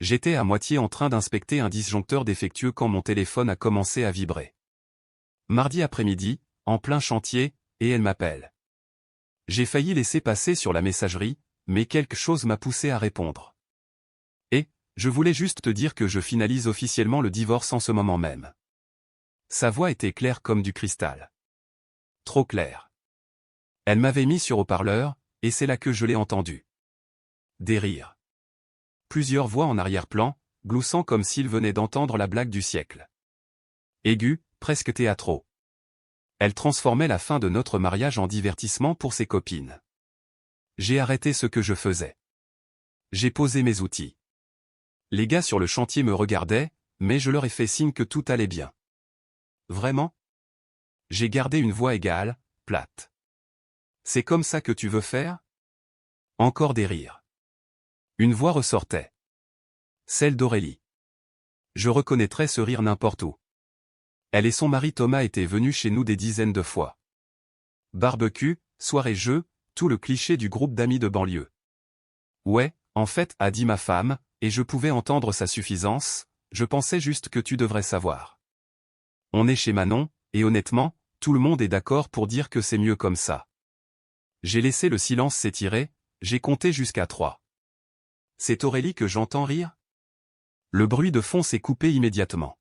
J'étais à moitié en train d'inspecter un disjoncteur défectueux quand mon téléphone a commencé à vibrer. Mardi après-midi, en plein chantier, et elle m'appelle. J'ai failli laisser passer sur la messagerie, mais quelque chose m'a poussé à répondre. Je voulais juste te dire que je finalise officiellement le divorce en ce moment même. Sa voix était claire comme du cristal. Trop claire. Elle m'avait mis sur haut-parleur, et c'est là que je l'ai entendu. Des rires. Plusieurs voix en arrière-plan, gloussant comme s'ils venaient d'entendre la blague du siècle. Aigus, presque théâtraux. Elle transformait la fin de notre mariage en divertissement pour ses copines. J'ai arrêté ce que je faisais. J'ai posé mes outils. Les gars sur le chantier me regardaient, mais je leur ai fait signe que tout allait bien. Vraiment? J'ai gardé une voix égale, plate. C'est comme ça que tu veux faire? Encore des rires. Une voix ressortait. Celle d'Aurélie. Je reconnaîtrais ce rire n'importe où. Elle et son mari Thomas étaient venus chez nous des dizaines de fois. Barbecue, soirée-jeu, tout le cliché du groupe d'amis de banlieue. Ouais, en fait, a dit ma femme, et je pouvais entendre sa suffisance, je pensais juste que tu devrais savoir. On est chez Manon, et honnêtement, tout le monde est d'accord pour dire que c'est mieux comme ça. J'ai laissé le silence s'étirer, j'ai compté jusqu'à 3. C'est Aurélie que j'entends rire? Le bruit de fond s'est coupé immédiatement.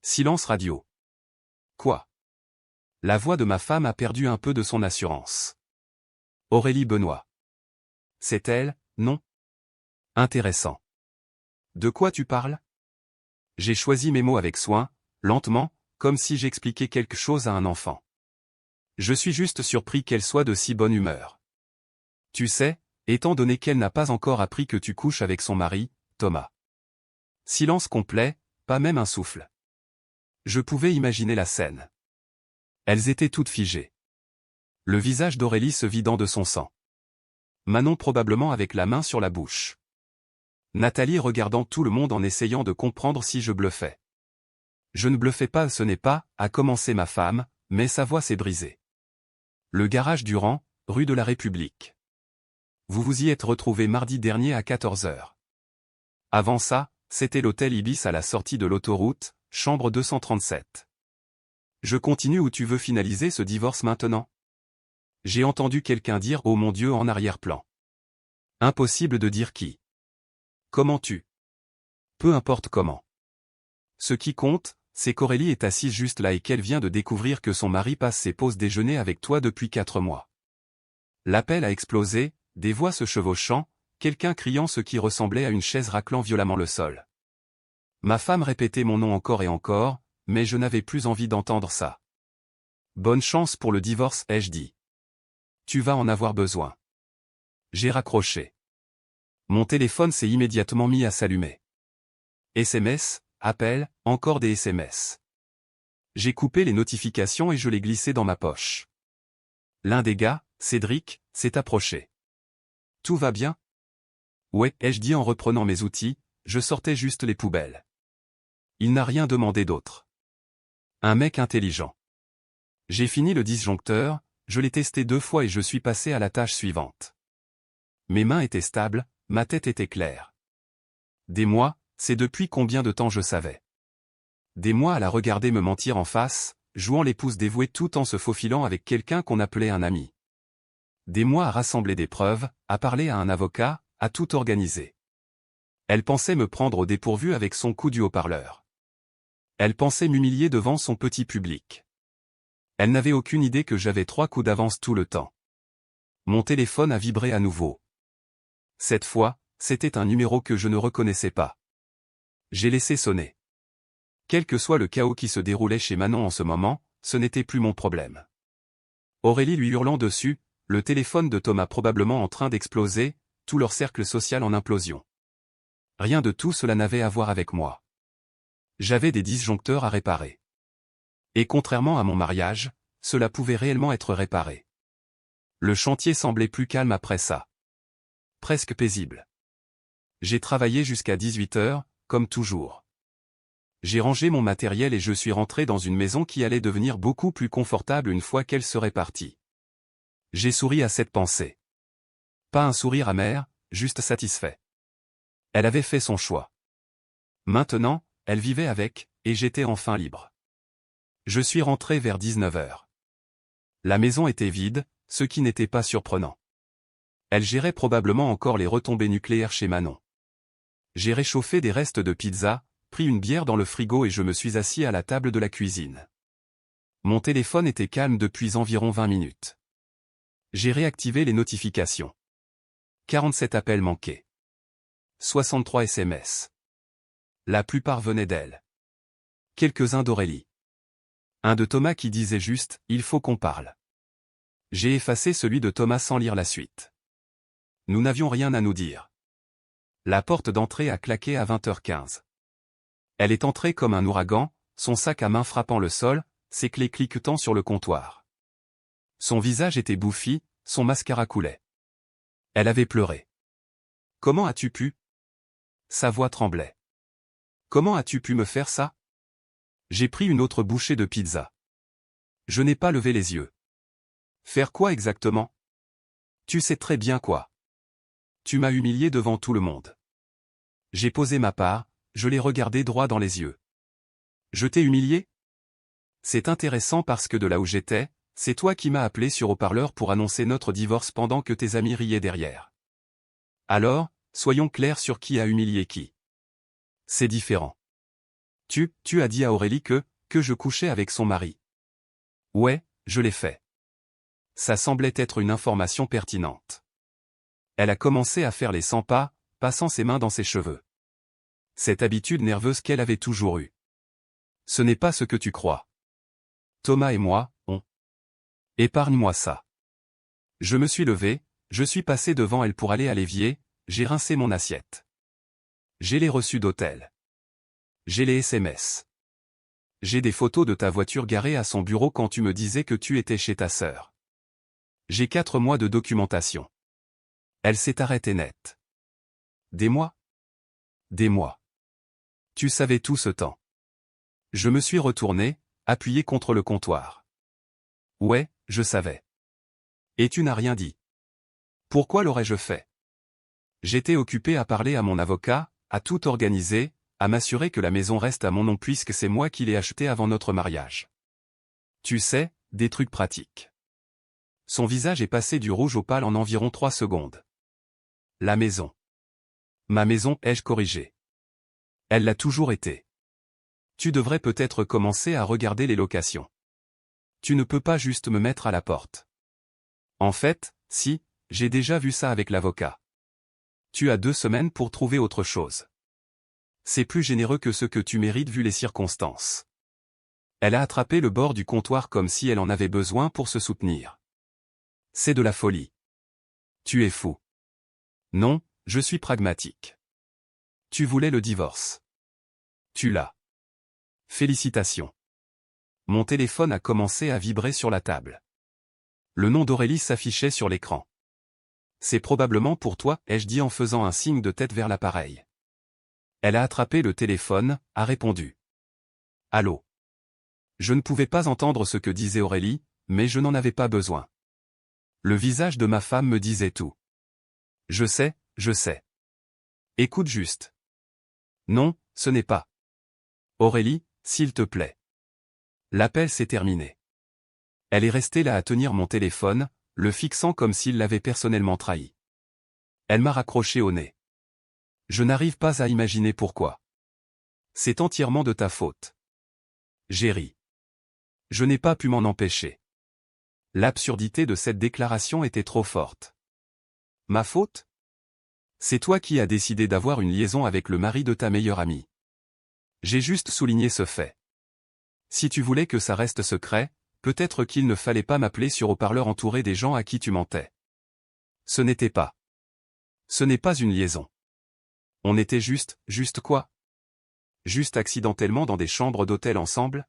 Silence radio. Quoi? La voix de ma femme a perdu un peu de son assurance. Aurélie Benoît. C'est elle, non? Intéressant. De quoi tu parles? J'ai choisi mes mots avec soin, lentement, comme si j'expliquais quelque chose à un enfant. Je suis juste surpris qu'elle soit de si bonne humeur. Tu sais, étant donné qu'elle n'a pas encore appris que tu couches avec son mari, Thomas. Silence complet, pas même un souffle. Je pouvais imaginer la scène. Elles étaient toutes figées. Le visage d'Aurélie se vidant de son sang. Manon probablement avec la main sur la bouche. Nathalie regardant tout le monde en essayant de comprendre si je bluffais. Je ne bluffais pas, ce n'est pas, a commencé ma femme, mais sa voix s'est brisée. Le garage Durand, rue de la République. Vous vous y êtes retrouvés mardi dernier à 14 h. Avant ça, c'était l'hôtel Ibis à la sortie de l'autoroute, chambre 237. Je continue ou tu veux finaliser ce divorce maintenant? J'ai entendu quelqu'un dire « Oh mon Dieu » en arrière-plan. Impossible de dire qui. Comment tu? Peu importe comment. Ce qui compte, c'est qu'Aurélie est assise juste là et qu'elle vient de découvrir que son mari passe ses pauses déjeuner avec toi depuis 4 mois. L'appel a explosé, des voix se chevauchant, quelqu'un criant ce qui ressemblait à une chaise raclant violemment le sol. Ma femme répétait mon nom encore et encore, mais je n'avais plus envie d'entendre ça. Bonne chance pour le divorce, ai-je dit. Tu vas en avoir besoin. J'ai raccroché. Mon téléphone s'est immédiatement mis à s'allumer. SMS, appel, encore des SMS. J'ai coupé les notifications et je les glissé dans ma poche. L'un des gars, Cédric, s'est approché. Tout va bien? Ouais, ai-je dit en reprenant mes outils, je sortais juste les poubelles. Il n'a rien demandé d'autre. Un mec intelligent. J'ai fini le disjoncteur, je l'ai testé 2 fois et je suis passé à la tâche suivante. Mes mains étaient stables, ma tête était claire. Des mois, c'est depuis combien de temps je savais. Des mois à la regarder me mentir en face, jouant l'épouse dévouée tout en se faufilant avec quelqu'un qu'on appelait un ami. Des mois à rassembler des preuves, à parler à un avocat, à tout organiser. Elle pensait me prendre au dépourvu avec son coup du haut-parleur. Elle pensait m'humilier devant son petit public. Elle n'avait aucune idée que j'avais 3 coups d'avance tout le temps. Mon téléphone a vibré à nouveau. Cette fois, c'était un numéro que je ne reconnaissais pas. J'ai laissé sonner. Quel que soit le chaos qui se déroulait chez Manon en ce moment, ce n'était plus mon problème. Aurélie lui hurlant dessus, le téléphone de Thomas probablement en train d'exploser, tout leur cercle social en implosion. Rien de tout cela n'avait à voir avec moi. J'avais des disjoncteurs à réparer. Et contrairement à mon mariage, cela pouvait réellement être réparé. Le chantier semblait plus calme après ça. Presque paisible. J'ai travaillé jusqu'à 18 h, comme toujours. J'ai rangé mon matériel et je suis rentré dans une maison qui allait devenir beaucoup plus confortable une fois qu'elle serait partie. J'ai souri à cette pensée. Pas un sourire amer, juste satisfait. Elle avait fait son choix. Maintenant, elle vivait avec, et j'étais enfin libre. Je suis rentré vers 19h. La maison était vide, ce qui n'était pas surprenant. Elle gérait probablement encore les retombées nucléaires chez Manon. J'ai réchauffé des restes de pizza, pris une bière dans le frigo et je me suis assis à la table de la cuisine. Mon téléphone était calme depuis environ 20 minutes. J'ai réactivé les notifications. 47 appels manqués. 63 SMS. La plupart venaient d'elle. Quelques-uns d'Aurélie. Un de Thomas qui disait juste « Il faut qu'on parle ». J'ai effacé celui de Thomas sans lire la suite. Nous n'avions rien à nous dire. La porte d'entrée a claqué à 20h15. Elle est entrée comme un ouragan, son sac à main frappant le sol, ses clés cliquetant sur le comptoir. Son visage était bouffi, son mascara coulait. Elle avait pleuré. « Comment as-tu pu ?» Sa voix tremblait. « Comment as-tu pu me faire ça ?» J'ai pris une autre bouchée de pizza. Je n'ai pas levé les yeux. Faire quoi exactement? Tu sais très bien quoi. Tu m'as humilié devant tout le monde. J'ai posé ma part, je l'ai regardé droit dans les yeux. Je t'ai humilié? C'est intéressant parce que de là où j'étais, c'est toi qui m'as appelé sur haut-parleur pour annoncer notre divorce pendant que tes amis riaient derrière. Alors, soyons clairs sur qui a humilié qui. C'est différent. Tu as dit à Aurélie que je couchais avec son mari. Ouais, je l'ai fait. Ça semblait être une information pertinente. Elle a commencé à faire les 100 pas, passant ses mains dans ses cheveux. Cette habitude nerveuse qu'elle avait toujours eue. Ce n'est pas ce que tu crois. Thomas et moi, on. Épargne-moi ça. Je me suis levé, je suis passé devant elle pour aller à l'évier, j'ai rincé mon assiette. J'ai les reçus d'hôtel. J'ai les SMS. J'ai des photos de ta voiture garée à son bureau quand tu me disais que tu étais chez ta sœur. J'ai 4 mois de documentation. Elle s'est arrêtée net. Des mois? Des mois. Tu savais tout ce temps. Je me suis retourné, appuyé contre le comptoir. Ouais, je savais. Et tu n'as rien dit. Pourquoi l'aurais-je fait? J'étais occupé à parler à mon avocat, à tout organiser, à m'assurer que la maison reste à mon nom puisque c'est moi qui l'ai achetée avant notre mariage. Tu sais, des trucs pratiques. Son visage est passé du rouge au pâle en environ 3 secondes. La maison. Ma maison, ai-je corrigé? Elle l'a toujours été. Tu devrais peut-être commencer à regarder les locations. Tu ne peux pas juste me mettre à la porte. En fait, si, j'ai déjà vu ça avec l'avocat. Tu as 2 semaines pour trouver autre chose. C'est plus généreux que ce que tu mérites vu les circonstances. Elle a attrapé le bord du comptoir comme si elle en avait besoin pour se soutenir. C'est de la folie. Tu es fou. Non, je suis pragmatique. Tu voulais le divorce. Tu l'as. Félicitations. Mon téléphone a commencé à vibrer sur la table. Le nom d'Aurélie s'affichait sur l'écran. C'est probablement pour toi, ai-je dit en faisant un signe de tête vers l'appareil. Elle a attrapé le téléphone, a répondu. Allô. Je ne pouvais pas entendre ce que disait Aurélie, mais je n'en avais pas besoin. Le visage de ma femme me disait tout. Je sais, je sais. Écoute juste. Non, ce n'est pas. Aurélie, s'il te plaît. L'appel s'est terminé. Elle est restée là à tenir mon téléphone, le fixant comme s'il l'avait personnellement trahi. Elle m'a raccroché au nez. Je n'arrive pas à imaginer pourquoi. C'est entièrement de ta faute. J'ai ri. Je n'ai pas pu m'en empêcher. L'absurdité de cette déclaration était trop forte. Ma faute? C'est toi qui as décidé d'avoir une liaison avec le mari de ta meilleure amie. J'ai juste souligné ce fait. Si tu voulais que ça reste secret, peut-être qu'il ne fallait pas m'appeler sur haut-parleur entouré des gens à qui tu mentais. Ce n'était pas. Ce n'est pas une liaison. On était juste quoi? Juste accidentellement dans des chambres d'hôtel ensemble?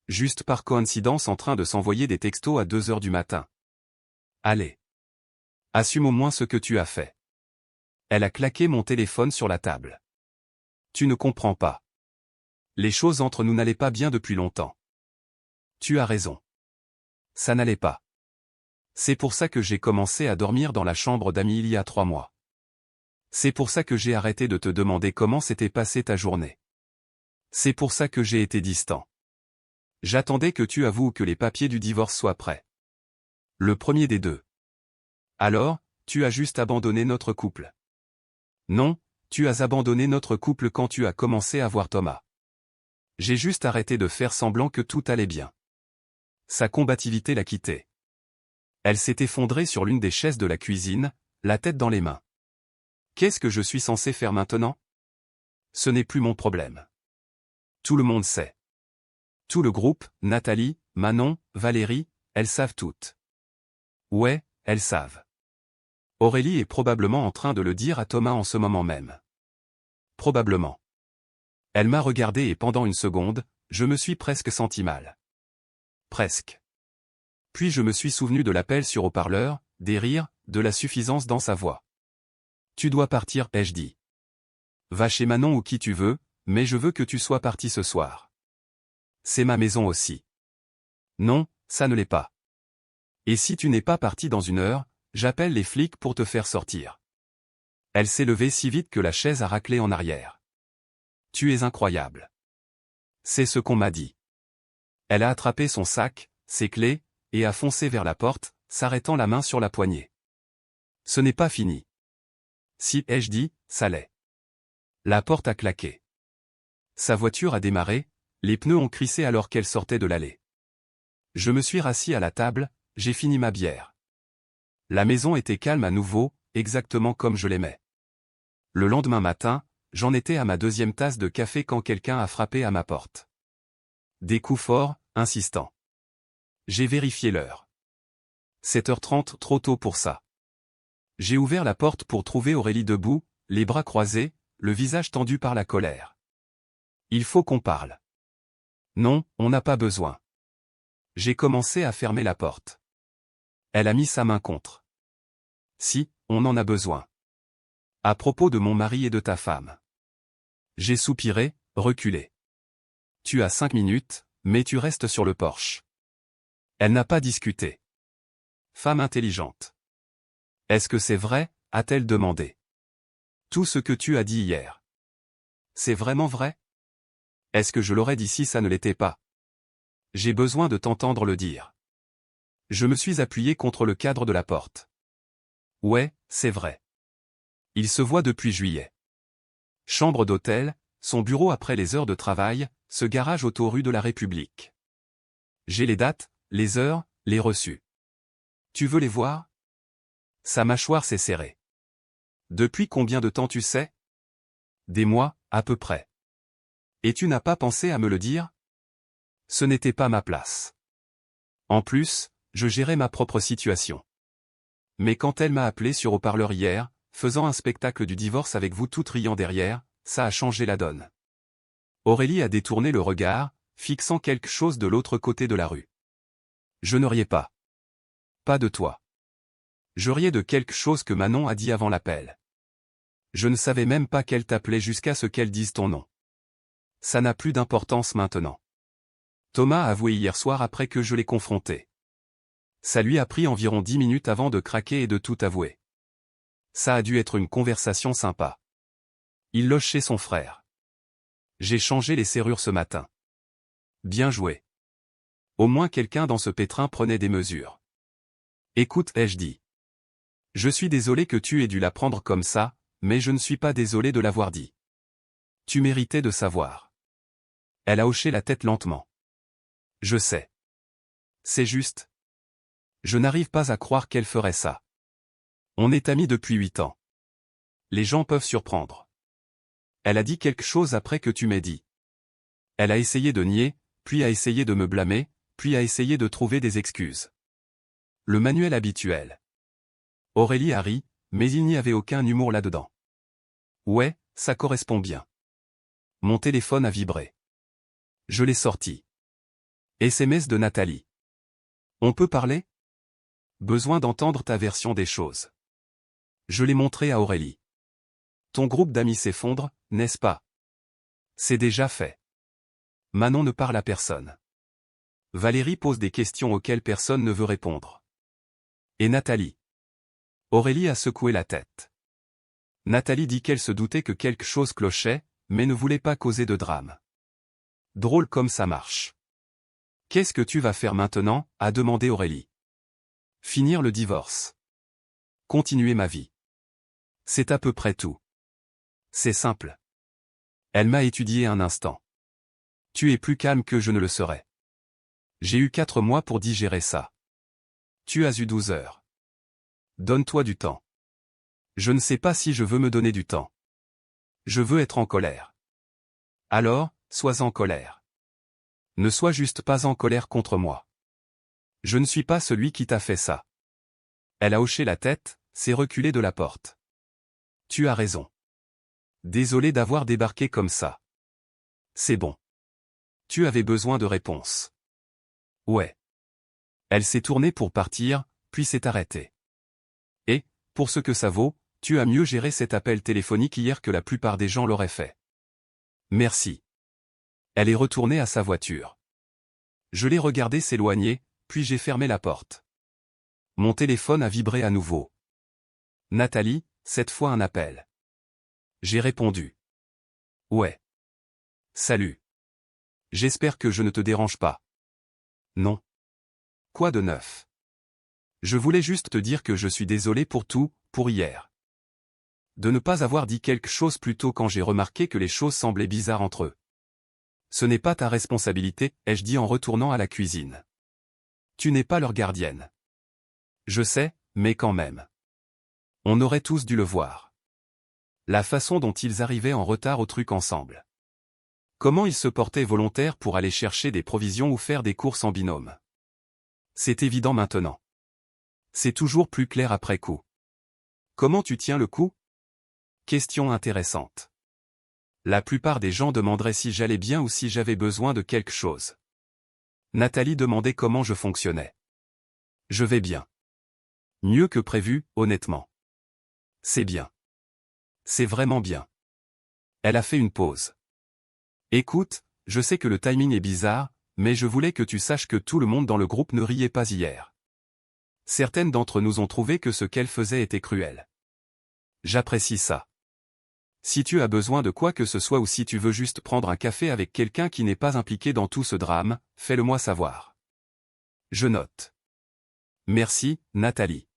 Juste par coïncidence en train de s'envoyer des textos à 2 heures du matin. Allez. Assume au moins ce que tu as fait. Elle a claqué mon téléphone sur la table. Tu ne comprends pas. Les choses entre nous n'allaient pas bien depuis longtemps. Tu as raison. Ça n'allait pas. C'est pour ça que j'ai commencé à dormir dans la chambre d'amis il y a 3 mois. C'est pour ça que j'ai arrêté de te demander comment s'était passée ta journée. C'est pour ça que j'ai été distant. J'attendais que tu avoues que les papiers du divorce soient prêts. Le premier des deux. Alors, tu as juste abandonné notre couple. Non, tu as abandonné notre couple quand tu as commencé à voir Thomas. J'ai juste arrêté de faire semblant que tout allait bien. Sa combativité l'a quittée. Elle s'est effondrée sur l'une des chaises de la cuisine, la tête dans les mains. Qu'est-ce que je suis censé faire maintenant? Ce n'est plus mon problème. Tout le monde sait. Tout le groupe, Nathalie, Manon, Valérie, elles savent toutes. Ouais, elles savent. Aurélie est probablement en train de le dire à Thomas en ce moment même. Probablement. Elle m'a regardé et pendant une seconde, je me suis presque senti mal. Presque. Puis je me suis souvenu de l'appel sur haut-parleur, des rires, de la suffisance dans sa voix. Tu dois partir, ai-je dit. Va chez Manon ou qui tu veux, mais je veux que tu sois parti ce soir. C'est ma maison aussi. Non, ça ne l'est pas. Et si tu n'es pas parti dans une heure, j'appelle les flics pour te faire sortir. Elle s'est levée si vite que la chaise a raclé en arrière. Tu es incroyable. C'est ce qu'on m'a dit. Elle a attrapé son sac, ses clés, et a foncé vers la porte, s'arrêtant la main sur la poignée. Ce n'est pas fini. Si, ai-je dit, ça l'est. La porte a claqué. Sa voiture a démarré, les pneus ont crissé alors qu'elle sortait de l'allée. Je me suis rassis à la table, j'ai fini ma bière. La maison était calme à nouveau, exactement comme je l'aimais. Le lendemain matin, j'en étais à ma deuxième tasse de café quand quelqu'un a frappé à ma porte. Des coups forts, insistants. J'ai vérifié l'heure. 7h30, trop tôt pour ça. J'ai ouvert la porte pour trouver Aurélie debout, les bras croisés, le visage tendu par la colère. Il faut qu'on parle. Non, on n'a pas besoin. J'ai commencé à fermer la porte. Elle a mis sa main contre. Si, on en a besoin. À propos de mon mari et de ta femme. J'ai soupiré, reculé. Tu as 5 minutes, mais tu restes sur le porche. Elle n'a pas discuté. Femme intelligente. Est-ce que c'est vrai, a-t-elle demandé. Tout ce que tu as dit hier. C'est vraiment vrai? Est-ce que je l'aurais dit si ça ne l'était pas? J'ai besoin de t'entendre le dire. Je me suis appuyé contre le cadre de la porte. Ouais, c'est vrai. Il se voit depuis juillet. Chambre d'hôtel, son bureau après les heures de travail, ce garage auto-rue de la République. J'ai les dates, les heures, les reçus. Tu veux les voir? Sa mâchoire s'est serrée. Depuis combien de temps tu sais? Des mois, à peu près. Et tu n'as pas pensé à me le dire? Ce n'était pas ma place. En plus, je gérais ma propre situation. Mais quand elle m'a appelé sur haut-parleur hier, faisant un spectacle du divorce avec vous tout riant derrière, ça a changé la donne. Aurélie a détourné le regard, fixant quelque chose de l'autre côté de la rue. Je ne riais pas. Pas de toi. Je riais de quelque chose que Manon a dit avant l'appel. Je ne savais même pas qu'elle t'appelait jusqu'à ce qu'elle dise ton nom. Ça n'a plus d'importance maintenant. Thomas a avoué hier soir après que je l'ai confronté. Ça lui a pris environ 10 minutes avant de craquer et de tout avouer. Ça a dû être une conversation sympa. Il loge chez son frère. J'ai changé les serrures ce matin. Bien joué. Au moins quelqu'un dans ce pétrin prenait des mesures. Écoute, ai-je dit. Je suis désolé que tu aies dû la prendre comme ça, mais je ne suis pas désolé de l'avoir dit. Tu méritais de savoir. Elle a hoché la tête lentement. Je sais. C'est juste. Je n'arrive pas à croire qu'elle ferait ça. On est amis depuis 8 ans. Les gens peuvent surprendre. Elle a dit quelque chose après que tu m'aies dit. Elle a essayé de nier, puis a essayé de me blâmer, puis a essayé de trouver des excuses. Le manuel habituel. Aurélie a ri, mais il n'y avait aucun humour là-dedans. Ouais, ça correspond bien. Mon téléphone a vibré. Je l'ai sorti. SMS de Nathalie. On peut parler? Besoin d'entendre ta version des choses. Je l'ai montré à Aurélie. Ton groupe d'amis s'effondre, n'est-ce pas? C'est déjà fait. Manon ne parle à personne. Valérie pose des questions auxquelles personne ne veut répondre. Et Nathalie? Aurélie a secoué la tête. Nathalie dit qu'elle se doutait que quelque chose clochait, mais ne voulait pas causer de drame. Drôle comme ça marche. Qu'est-ce que tu vas faire maintenant, a demandé Aurélie. Finir le divorce. Continuer ma vie. C'est à peu près tout. C'est simple. Elle m'a étudié un instant. Tu es plus calme que je ne le serais. J'ai eu 4 mois pour digérer ça. Tu as eu 12 heures. Donne-toi du temps. Je ne sais pas si je veux me donner du temps. Je veux être en colère. Alors, sois en colère. Ne sois juste pas en colère contre moi. Je ne suis pas celui qui t'a fait ça. Elle a hoché la tête, s'est reculée de la porte. Tu as raison. Désolé d'avoir débarqué comme ça. C'est bon. Tu avais besoin de réponse. Ouais. Elle s'est tournée pour partir, puis s'est arrêtée. Et, pour ce que ça vaut, tu as mieux géré cet appel téléphonique hier que la plupart des gens l'auraient fait. Merci. Elle est retournée à sa voiture. Je l'ai regardée s'éloigner, puis j'ai fermé la porte. Mon téléphone a vibré à nouveau. Nathalie, cette fois un appel. J'ai répondu. Ouais. Salut. J'espère que je ne te dérange pas. Non. Quoi de neuf? Je voulais juste te dire que je suis désolé pour tout, pour hier. De ne pas avoir dit quelque chose plus tôt quand j'ai remarqué que les choses semblaient bizarres entre eux. Ce n'est pas ta responsabilité, ai-je dit en retournant à la cuisine. Tu n'es pas leur gardienne. Je sais, mais quand même. On aurait tous dû le voir. La façon dont ils arrivaient en retard au truc ensemble. Comment ils se portaient volontaires pour aller chercher des provisions ou faire des courses en binôme. C'est évident maintenant. C'est toujours plus clair après coup. Comment tu tiens le coup? Question intéressante. La plupart des gens demanderaient si j'allais bien ou si j'avais besoin de quelque chose. Nathalie demandait comment je fonctionnais. Je vais bien. Mieux que prévu, honnêtement. C'est bien. C'est vraiment bien. Elle a fait une pause. Écoute, je sais que le timing est bizarre, mais je voulais que tu saches que tout le monde dans le groupe ne riait pas hier. Certaines d'entre nous ont trouvé que ce qu'elle faisait était cruel. J'apprécie ça. Si tu as besoin de quoi que ce soit ou si tu veux juste prendre un café avec quelqu'un qui n'est pas impliqué dans tout ce drame, fais-le-moi savoir. Je note. Merci, Nathalie.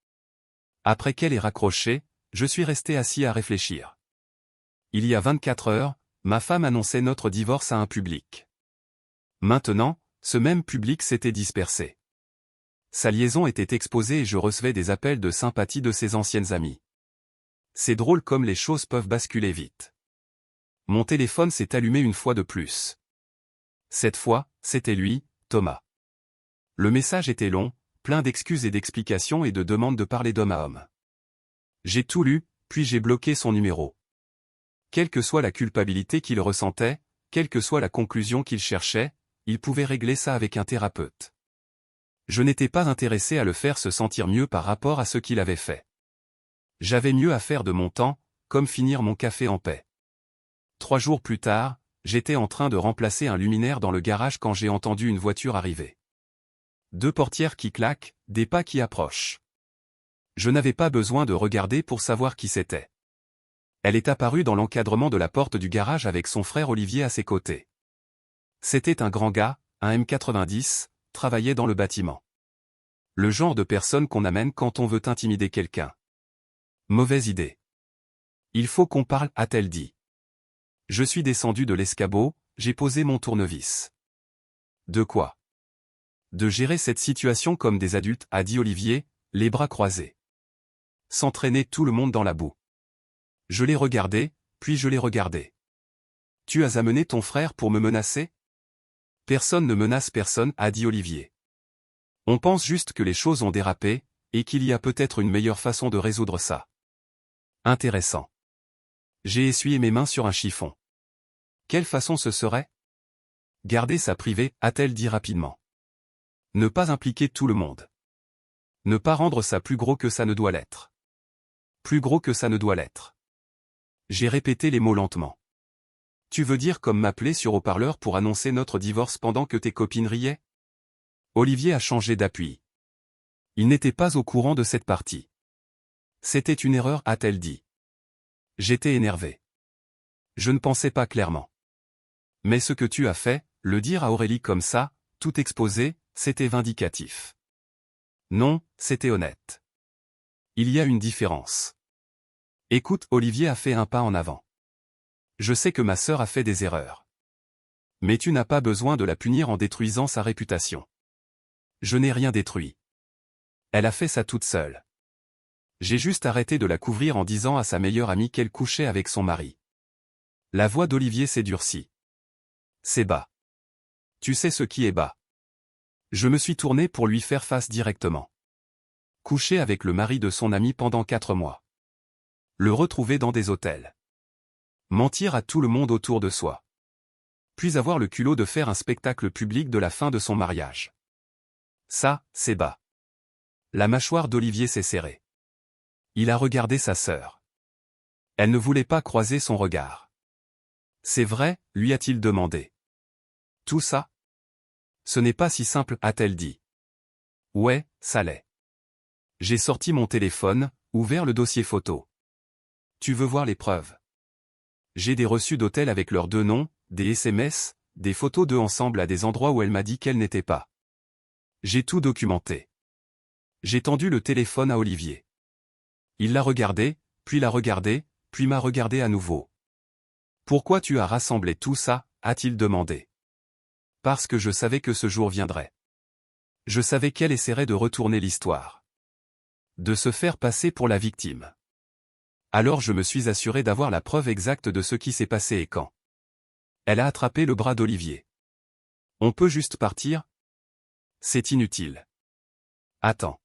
Après qu'elle ait raccroché, je suis resté assis à réfléchir. Il y a 24 heures, ma femme annonçait notre divorce à un public. Maintenant, ce même public s'était dispersé. Sa liaison était exposée et je recevais des appels de sympathie de ses anciennes amies. C'est drôle comme les choses peuvent basculer vite. Mon téléphone s'est allumé une fois de plus. Cette fois, c'était lui, Thomas. Le message était long, plein d'excuses et d'explications et de demandes de parler d'homme à homme. J'ai tout lu, puis j'ai bloqué son numéro. Quelle que soit la culpabilité qu'il ressentait, quelle que soit la conclusion qu'il cherchait, il pouvait régler ça avec un thérapeute. Je n'étais pas intéressé à le faire se sentir mieux par rapport à ce qu'il avait fait. J'avais mieux à faire de mon temps, comme finir mon café en paix. 3 jours plus tard, j'étais en train de remplacer un luminaire dans le garage quand j'ai entendu une voiture arriver. 2 portières qui claquent, des pas qui approchent. Je n'avais pas besoin de regarder pour savoir qui c'était. Elle est apparue dans l'encadrement de la porte du garage avec son frère Olivier à ses côtés. C'était un grand gars, un M90, travaillait dans le bâtiment. Le genre de personne qu'on amène quand on veut intimider quelqu'un. Mauvaise idée. Il faut qu'on parle, a-t-elle dit. Je suis descendu de l'escabeau, j'ai posé mon tournevis. De quoi? De gérer cette situation comme des adultes, a dit Olivier, les bras croisés. S'entraîner tout le monde dans la boue. Je l'ai regardé, puis je l'ai regardé. Tu as amené ton frère pour me menacer? Personne ne menace personne, a dit Olivier. On pense juste que les choses ont dérapé, et qu'il y a peut-être une meilleure façon de résoudre ça. Intéressant. J'ai essuyé mes mains sur un chiffon. Quelle façon ce serait? Garder ça privé, a-t-elle dit rapidement. Ne pas impliquer tout le monde. Ne pas rendre ça plus gros que ça ne doit l'être. Plus gros que ça ne doit l'être. J'ai répété les mots lentement. Tu veux dire comme m'appeler sur haut-parleur pour annoncer notre divorce pendant que tes copines riaient? Olivier a changé d'appui. Il n'était pas au courant de cette partie. C'était une erreur, a-t-elle dit. J'étais énervé. Je ne pensais pas clairement. Mais ce que tu as fait, le dire à Aurélie comme ça, tout exposé, c'était vindicatif. Non, c'était honnête. Il y a une différence. Écoute, Olivier a fait un pas en avant. Je sais que ma sœur a fait des erreurs. Mais tu n'as pas besoin de la punir en détruisant sa réputation. Je n'ai rien détruit. Elle a fait ça toute seule. J'ai juste arrêté de la couvrir en disant à sa meilleure amie qu'elle couchait avec son mari. La voix d'Olivier s'est durcie. C'est bas. Tu sais ce qui est bas. Je me suis tourné pour lui faire face directement. Coucher avec le mari de son ami pendant 4 mois. Le retrouver dans des hôtels. Mentir à tout le monde autour de soi. Puis avoir le culot de faire un spectacle public de la fin de son mariage. Ça, c'est bas. La mâchoire d'Olivier s'est serrée. Il a regardé sa sœur. Elle ne voulait pas croiser son regard. C'est vrai, lui a-t-il demandé. Tout ça? Ce n'est pas si simple, a-t-elle dit. Ouais, ça l'est. J'ai sorti mon téléphone, ouvert le dossier photo. Tu veux voir les preuves? J'ai des reçus d'hôtel avec leurs 2 noms, des SMS, des photos d'eux ensemble à des endroits où elle m'a dit qu'elle n'était pas. J'ai tout documenté. J'ai tendu le téléphone à Olivier. Il l'a regardé, puis l'a regardé, puis m'a regardé à nouveau. Pourquoi tu as rassemblé tout ça, a-t-il demandé. Parce que je savais que ce jour viendrait. Je savais qu'elle essaierait de retourner l'histoire. De se faire passer pour la victime. Alors je me suis assuré d'avoir la preuve exacte de ce qui s'est passé et quand. Elle a attrapé le bras d'Olivier. On peut juste partir? C'est inutile. Attends.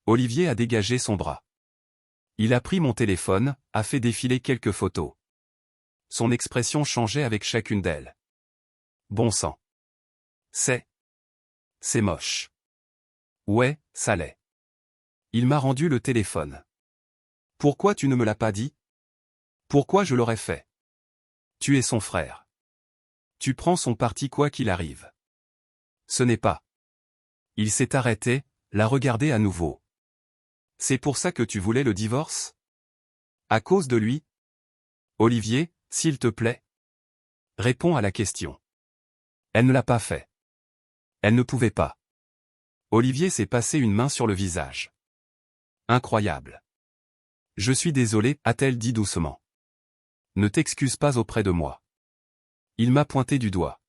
Olivier a dégagé son bras. Il a pris mon téléphone, a fait défiler quelques photos. Son expression changeait avec chacune d'elles. Bon sang. C'est moche. Ouais, ça l'est. Il m'a rendu le téléphone. Pourquoi tu ne me l'as pas dit? Pourquoi je l'aurais fait? Tu es son frère. Tu prends son parti quoi qu'il arrive. Ce n'est pas. Il s'est arrêté, l'a regardé à nouveau. C'est pour ça que tu voulais le divorce? À cause de lui? Olivier, s'il te plaît. Réponds à la question. Elle ne l'a pas fait. Elle ne pouvait pas. Olivier s'est passé une main sur le visage. Incroyable. Je suis désolé, a-t-elle dit doucement. Ne t'excuse pas auprès de moi. Il m'a pointé du doigt.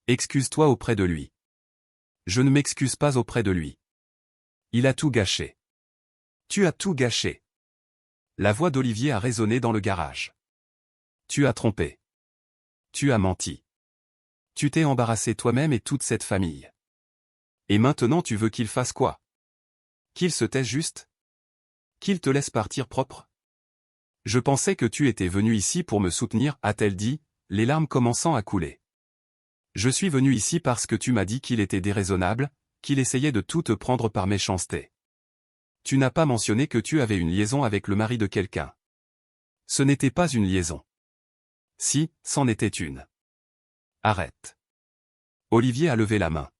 Excuse-toi auprès de lui. Je ne m'excuse pas auprès de lui. Il a tout gâché. Tu as tout gâché. La voix d'Olivier a résonné dans le garage. Tu as trompé. Tu as menti. Tu t'es embarrassé toi-même et toute cette famille. Et maintenant tu veux qu'il fasse quoi? Qu'il se taise juste? Qu'il te laisse partir propre? Je pensais que tu étais venu ici pour me soutenir, a-t-elle dit, les larmes commençant à couler. Je suis venu ici parce que tu m'as dit qu'il était déraisonnable, qu'il essayait de tout te prendre par méchanceté. Tu n'as pas mentionné que tu avais une liaison avec le mari de quelqu'un. Ce n'était pas une liaison. Si, c'en était une. Arrête. Olivier a levé la main.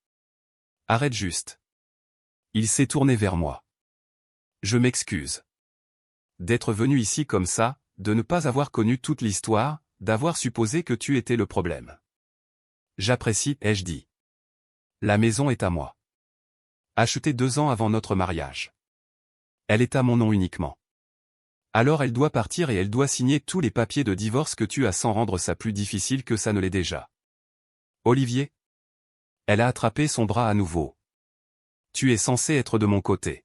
Arrête juste. Il s'est tourné vers moi. Je m'excuse. D'être venu ici comme ça, de ne pas avoir connu toute l'histoire, d'avoir supposé que tu étais le problème. J'apprécie, ai-je dit. La maison est à moi. Achetée 2 ans avant notre mariage. Elle est à mon nom uniquement. Alors elle doit partir et elle doit signer tous les papiers de divorce que tu as sans rendre ça plus difficile que ça ne l'est déjà. Olivier? Elle a attrapé son bras à nouveau. Tu es censé être de mon côté.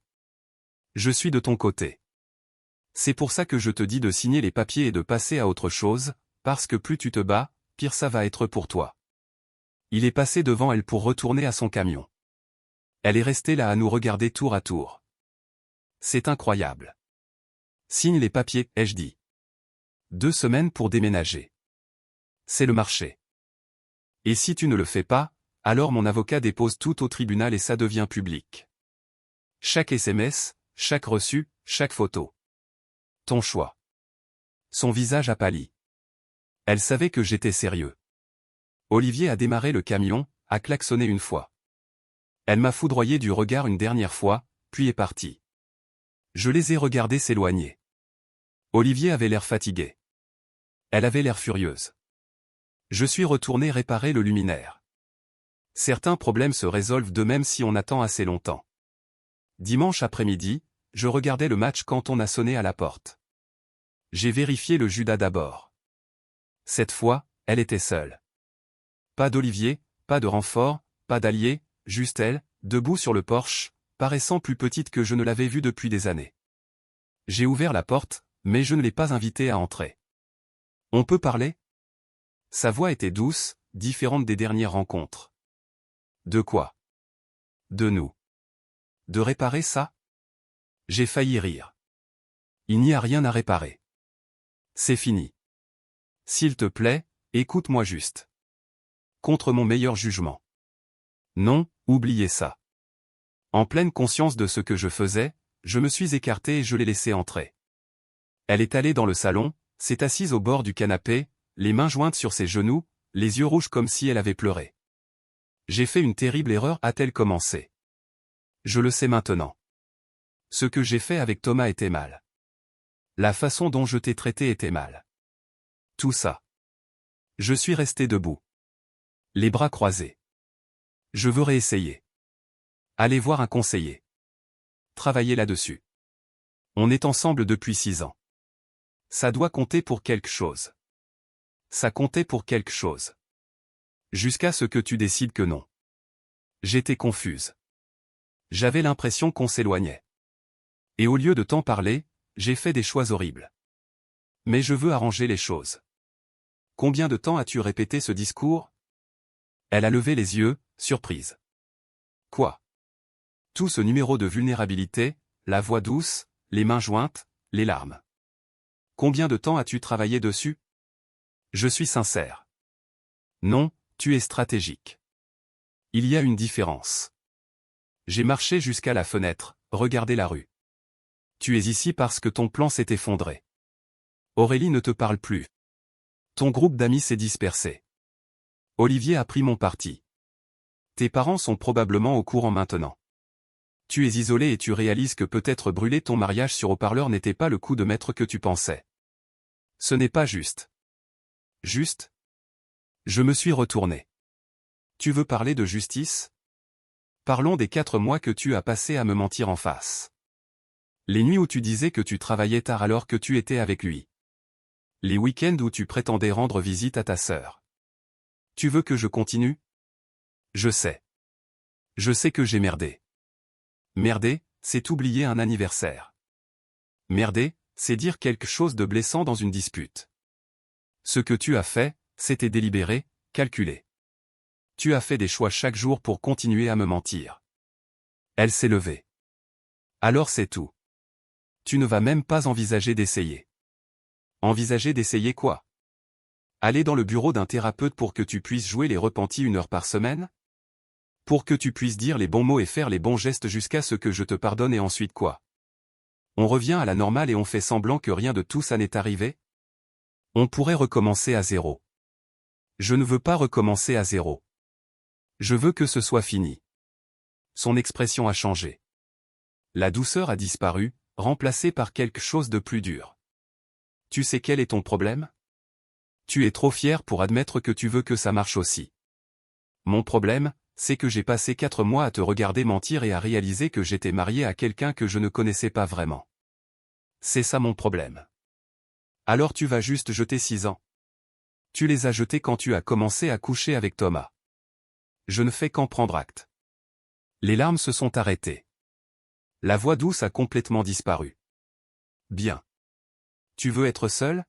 Je suis de ton côté. C'est pour ça que je te dis de signer les papiers et de passer à autre chose, parce que plus tu te bats, pire ça va être pour toi. Il est passé devant elle pour retourner à son camion. Elle est restée là à nous regarder tour à tour. C'est incroyable. Signe les papiers, ai-je dit. 2 semaines pour déménager. C'est le marché. Et si tu ne le fais pas, alors mon avocat dépose tout au tribunal et ça devient public. Chaque SMS, chaque reçu, chaque photo. Ton choix. Son visage a pâli. Elle savait que j'étais sérieux. Olivier a démarré le camion, a klaxonné une fois. Elle m'a foudroyé du regard une dernière fois, puis est partie. Je les ai regardés s'éloigner. Olivier avait l'air fatigué. Elle avait l'air furieuse. Je suis retourné réparer le luminaire. Certains problèmes se résolvent d'eux-mêmes si on attend assez longtemps. Dimanche après-midi, je regardais le match quand on a sonné à la porte. J'ai vérifié le Judas d'abord. Cette fois, elle était seule. Pas d'Olivier, pas de renfort, pas d'allié, juste elle, debout sur le porche, paraissant plus petite que je ne l'avais vue depuis des années. J'ai ouvert la porte, mais je ne l'ai pas invitée à entrer. On peut parler ? Sa voix était douce, différente des dernières rencontres. De quoi ? De nous. De réparer ça ? J'ai failli rire. Il n'y a rien à réparer. C'est fini. S'il te plaît, écoute-moi juste. Contre mon meilleur jugement. Non, oubliez ça. En pleine conscience de ce que je faisais, je me suis écarté et je l'ai laissée entrer. Elle est allée dans le salon, s'est assise au bord du canapé, les mains jointes sur ses genoux, les yeux rouges comme si elle avait pleuré. J'ai fait une terrible erreur, a-t-elle commencé. Je le sais maintenant. Ce que j'ai fait avec Thomas était mal. La façon dont je t'ai traité était mal. Tout ça. Je suis resté debout. Les bras croisés. Je veux réessayer. Aller voir un conseiller. Travailler là-dessus. On est ensemble depuis 6 ans. Ça doit compter pour quelque chose. Ça comptait pour quelque chose. Jusqu'à ce que tu décides que non. J'étais confuse. J'avais l'impression qu'on s'éloignait. Et au lieu de t'en parler, j'ai fait des choix horribles. Mais je veux arranger les choses. Combien de temps as-tu répété ce discours ? Elle a levé les yeux, surprise. Quoi ? Tout ce numéro de vulnérabilité, la voix douce, les mains jointes, les larmes. Combien de temps as-tu travaillé dessus ? Je suis sincère. Non, tu es stratégique. Il y a une différence. J'ai marché jusqu'à la fenêtre, regardé la rue. Tu es ici parce que ton plan s'est effondré. Aurélie ne te parle plus. Ton groupe d'amis s'est dispersé. Olivier a pris mon parti. Tes parents sont probablement au courant maintenant. Tu es isolé et tu réalises que peut-être brûler ton mariage sur haut-parleur n'était pas le coup de maître que tu pensais. Ce n'est pas juste. Juste ? Je me suis retourné. Tu veux parler de justice ? Parlons des 4 mois que tu as passés à me mentir en face. Les nuits où tu disais que tu travaillais tard alors que tu étais avec lui. Les week-ends où tu prétendais rendre visite à ta sœur. Tu veux que je continue ? Je sais. Je sais que j'ai merdé. Merder, c'est oublier un anniversaire. Merder, c'est dire quelque chose de blessant dans une dispute. Ce que tu as fait, c'était délibéré, calculé. Tu as fait des choix chaque jour pour continuer à me mentir. Elle s'est levée. Alors c'est tout. Tu ne vas même pas envisager d'essayer. Envisager d'essayer quoi ? Aller dans le bureau d'un thérapeute pour que tu puisses jouer les repentis 1 heure par semaine ? Pour que tu puisses dire les bons mots et faire les bons gestes jusqu'à ce que je te pardonne et ensuite quoi ? On revient à la normale et on fait semblant que rien de tout ça n'est arrivé ? On pourrait recommencer à zéro. Je ne veux pas recommencer à zéro. Je veux que ce soit fini. Son expression a changé. La douceur a disparu, remplacée par quelque chose de plus dur. Tu sais quel est ton problème ? Tu es trop fier pour admettre que tu veux que ça marche aussi. Mon problème, c'est que j'ai passé 4 mois à te regarder mentir et à réaliser que j'étais marié à quelqu'un que je ne connaissais pas vraiment. C'est ça mon problème. Alors tu vas juste jeter 6 ans. Tu les as jetés quand tu as commencé à coucher avec Thomas. Je ne fais qu'en prendre acte. Les larmes se sont arrêtées. La voix douce a complètement disparu. Bien. Tu veux être seul ?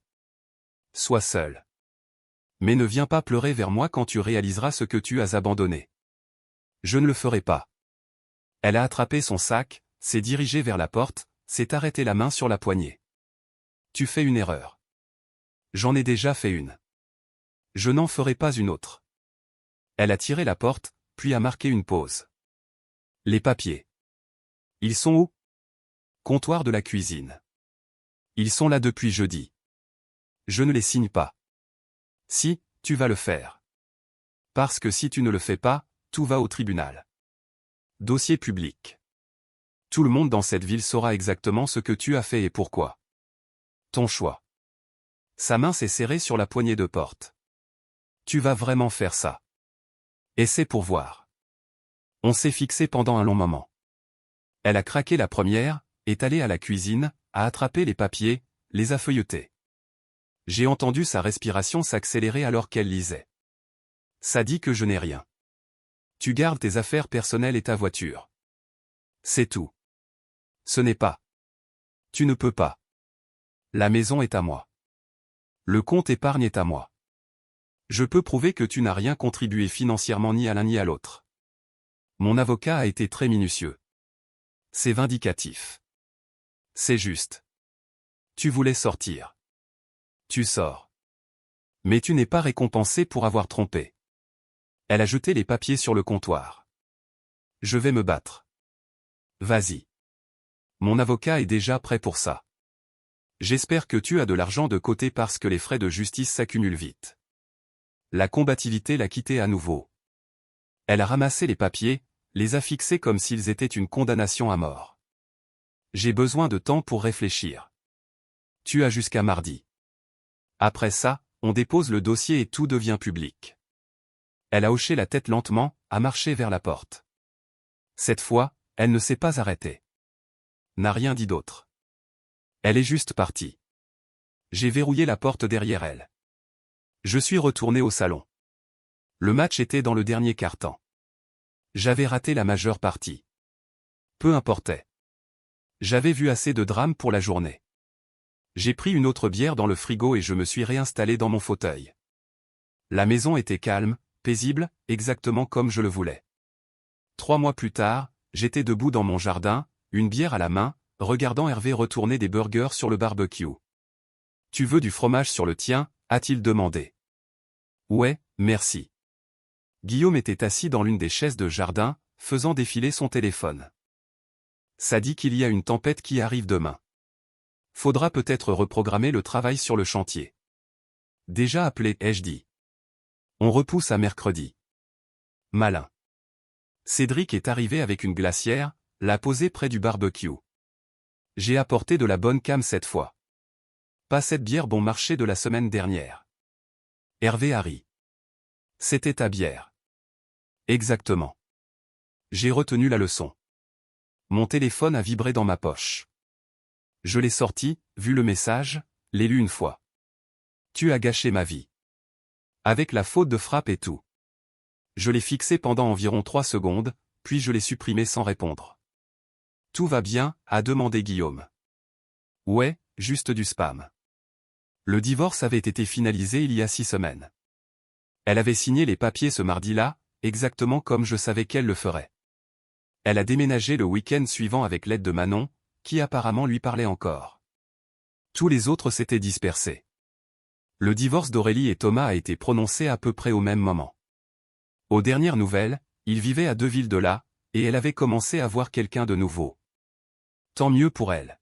Sois seul. Mais ne viens pas pleurer vers moi quand tu réaliseras ce que tu as abandonné. Je ne le ferai pas. Elle a attrapé son sac, s'est dirigée vers la porte, s'est arrêtée la main sur la poignée. Tu fais une erreur. J'en ai déjà fait une. Je n'en ferai pas une autre. Elle a tiré la porte, puis a marqué une pause. Les papiers. Ils sont où ? Comptoir de la cuisine. Ils sont là depuis jeudi. Je ne les signe pas. Si, tu vas le faire. Parce que si tu ne le fais pas, tout va au tribunal. Dossier public. Tout le monde dans cette ville saura exactement ce que tu as fait et pourquoi. Ton choix. Sa main s'est serrée sur la poignée de porte. Tu vas vraiment faire ça? Essaie pour voir. On s'est fixé pendant un long moment. Elle a craqué la première, est allée à la cuisine, a attrapé les papiers, les a feuilletés. J'ai entendu sa respiration s'accélérer alors qu'elle lisait. Ça dit que je n'ai rien. Tu gardes tes affaires personnelles et ta voiture. C'est tout. Ce n'est pas. Tu ne peux pas. La maison est à moi. Le compte épargne est à moi. Je peux prouver que tu n'as rien contribué financièrement ni à l'un ni à l'autre. Mon avocat a été très minutieux. C'est vindicatif. C'est juste. Tu voulais sortir. Tu sors. Mais tu n'es pas récompensé pour avoir trompé. Elle a jeté les papiers sur le comptoir. Je vais me battre. Vas-y. Mon avocat est déjà prêt pour ça. J'espère que tu as de l'argent de côté parce que les frais de justice s'accumulent vite. La combativité l'a quitté à nouveau. Elle a ramassé les papiers, les a fixés comme s'ils étaient une condamnation à mort. J'ai besoin de temps pour réfléchir. Tu as jusqu'à mardi. Après ça, on dépose le dossier et tout devient public. Elle a hoché la tête lentement, a marché vers la porte. Cette fois, elle ne s'est pas arrêtée. N'a rien dit d'autre. Elle est juste partie. J'ai verrouillé la porte derrière elle. Je suis retourné au salon. Le match était dans le dernier quart-temps. J'avais raté la majeure partie. Peu importait. J'avais vu assez de drames pour la journée. J'ai pris une autre bière dans le frigo et je me suis réinstallé dans mon fauteuil. La maison était calme, paisible, exactement comme je le voulais. 3 mois plus tard, j'étais debout dans mon jardin, une bière à la main, regardant Hervé retourner des burgers sur le barbecue. « Tu veux du fromage sur le tien ?» a-t-il demandé. « Ouais, merci. » Guillaume était assis dans l'une des chaises de jardin, faisant défiler son téléphone. « Ça dit qu'il y a une tempête qui arrive demain. Faudra peut-être reprogrammer le travail sur le chantier. » Déjà appelé, ai-je dit. On repousse à mercredi. Malin. Cédric est arrivé avec une glacière, l'a posée près du barbecue. J'ai apporté de la bonne cam cette fois. Pas cette bière bon marché de la semaine dernière. Hervé a ri. C'était ta bière. Exactement. J'ai retenu la leçon. Mon téléphone a vibré dans ma poche. Je l'ai sorti, vu le message, l'ai lu une fois. Tu as gâché ma vie. Avec la faute de frappe et tout. Je l'ai fixé pendant environ 3 secondes, puis je l'ai supprimé sans répondre. Tout va bien, a demandé Guillaume. Ouais, juste du spam. Le divorce avait été finalisé il y a 6 semaines. Elle avait signé les papiers ce mardi-là, exactement comme je savais qu'elle le ferait. Elle a déménagé le week-end suivant avec l'aide de Manon, qui apparemment lui parlait encore. Tous les autres s'étaient dispersés. Le divorce d'Aurélie et Thomas a été prononcé à peu près au même moment. Aux dernières nouvelles, ils vivaient à 2 villes de là, et elle avait commencé à voir quelqu'un de nouveau. Tant mieux pour elle.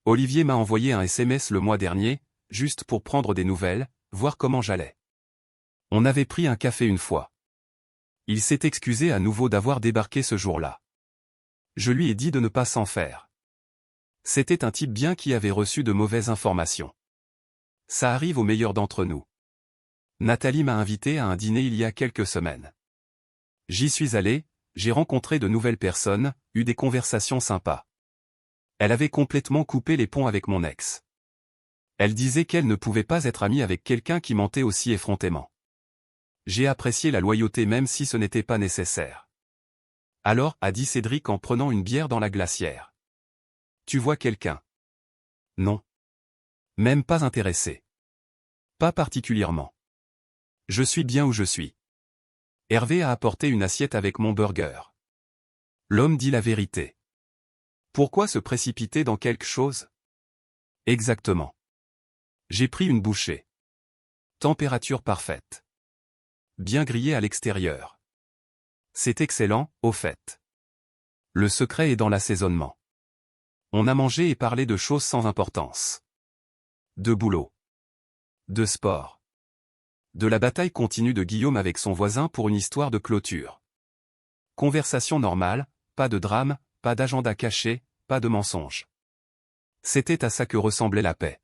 Olivier m'a envoyé un SMS le mois dernier, juste pour prendre des nouvelles, voir comment j'allais. On avait pris un café une fois. Il s'est excusé à nouveau d'avoir débarqué ce jour-là. Je lui ai dit de ne pas s'en faire. C'était un type bien qui avait reçu de mauvaises informations. Ça arrive aux meilleurs d'entre nous. Nathalie m'a invité à un dîner il y a quelques semaines. J'y suis allé, j'ai rencontré de nouvelles personnes, eu des conversations sympas. Elle avait complètement coupé les ponts avec mon ex. Elle disait qu'elle ne pouvait pas être amie avec quelqu'un qui mentait aussi effrontément. J'ai apprécié la loyauté même si ce n'était pas nécessaire. Alors, a dit Cédric en prenant une bière dans la glacière. Tu vois quelqu'un? Non. Même pas intéressé. Pas particulièrement. Je suis bien où je suis. Hervé a apporté une assiette avec mon burger. L'homme dit la vérité. Pourquoi se précipiter dans quelque chose? Exactement. J'ai pris une bouchée. Température parfaite. Bien grillé à l'extérieur. C'est excellent, au fait. Le secret est dans l'assaisonnement. On a mangé et parlé de choses sans importance. De boulot. De sport. De la bataille continue de Guillaume avec son voisin pour une histoire de clôture. Conversation normale, pas de drame, pas d'agenda caché, pas de mensonge. C'était à ça que ressemblait la paix.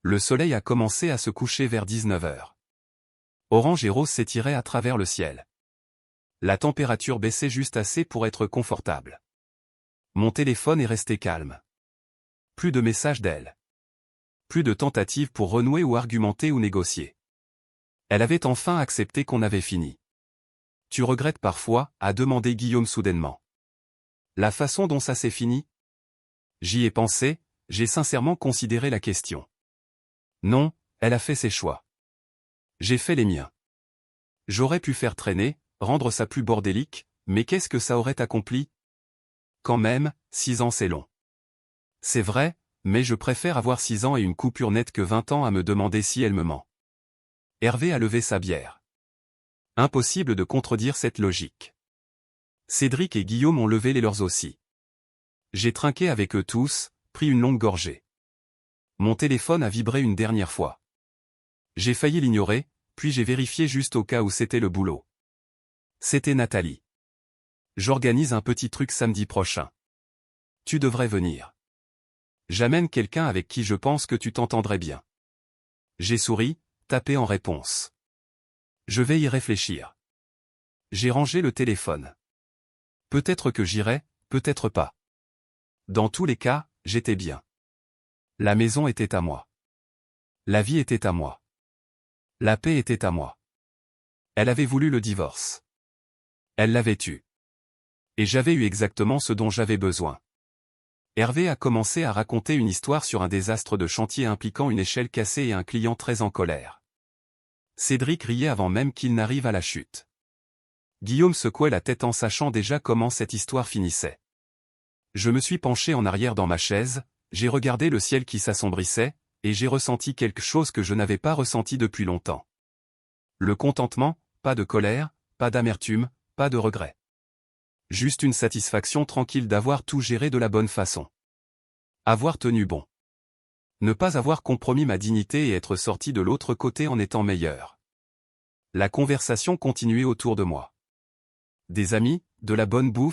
Le soleil a commencé à se coucher vers 19 heures. Orange et rose s'étiraient à travers le ciel. La température baissait juste assez pour être confortable. Mon téléphone est resté calme. Plus de messages d'elle. Plus de tentatives pour renouer ou argumenter ou négocier. Elle avait enfin accepté qu'on avait fini. Tu regrettes parfois, a demandé Guillaume soudainement. La façon dont ça s'est fini? J'y ai pensé, j'ai sincèrement considéré la question. Non, elle a fait ses choix. J'ai fait les miens. J'aurais pu faire traîner, rendre ça plus bordélique, mais qu'est-ce que ça aurait accompli? Quand même, 6 ans c'est long. C'est vrai, mais je préfère avoir 6 ans et une coupure nette que 20 ans à me demander si elle me ment. Hervé a levé sa bière. Impossible de contredire cette logique. Cédric et Guillaume ont levé les leurs aussi. J'ai trinqué avec eux tous, pris une longue gorgée. Mon téléphone a vibré une dernière fois. J'ai failli l'ignorer, puis j'ai vérifié juste au cas où c'était le boulot. C'était Nathalie. J'organise un petit truc samedi prochain. Tu devrais venir. J'amène quelqu'un avec qui je pense que tu t'entendrais bien. J'ai souri, tapé en réponse. Je vais y réfléchir. J'ai rangé le téléphone. Peut-être que j'irai, peut-être pas. Dans tous les cas, j'étais bien. La maison était à moi. La vie était à moi. La paix était à moi. Elle avait voulu le divorce. Elle l'avait eu. Et j'avais eu exactement ce dont j'avais besoin. Hervé a commencé à raconter une histoire sur un désastre de chantier impliquant une échelle cassée et un client très en colère. Cédric riait avant même qu'il n'arrive à la chute. Guillaume secouait la tête en sachant déjà comment cette histoire finissait. Je me suis penché en arrière dans ma chaise, j'ai regardé le ciel qui s'assombrissait, et j'ai ressenti quelque chose que je n'avais pas ressenti depuis longtemps. Le contentement, pas de colère, pas d'amertume, pas de regret. Juste une satisfaction tranquille d'avoir tout géré de la bonne façon. Avoir tenu bon. Ne pas avoir compromis ma dignité et être sorti de l'autre côté en étant meilleur. La conversation continuait autour de moi. Des amis, de la bonne bouffe,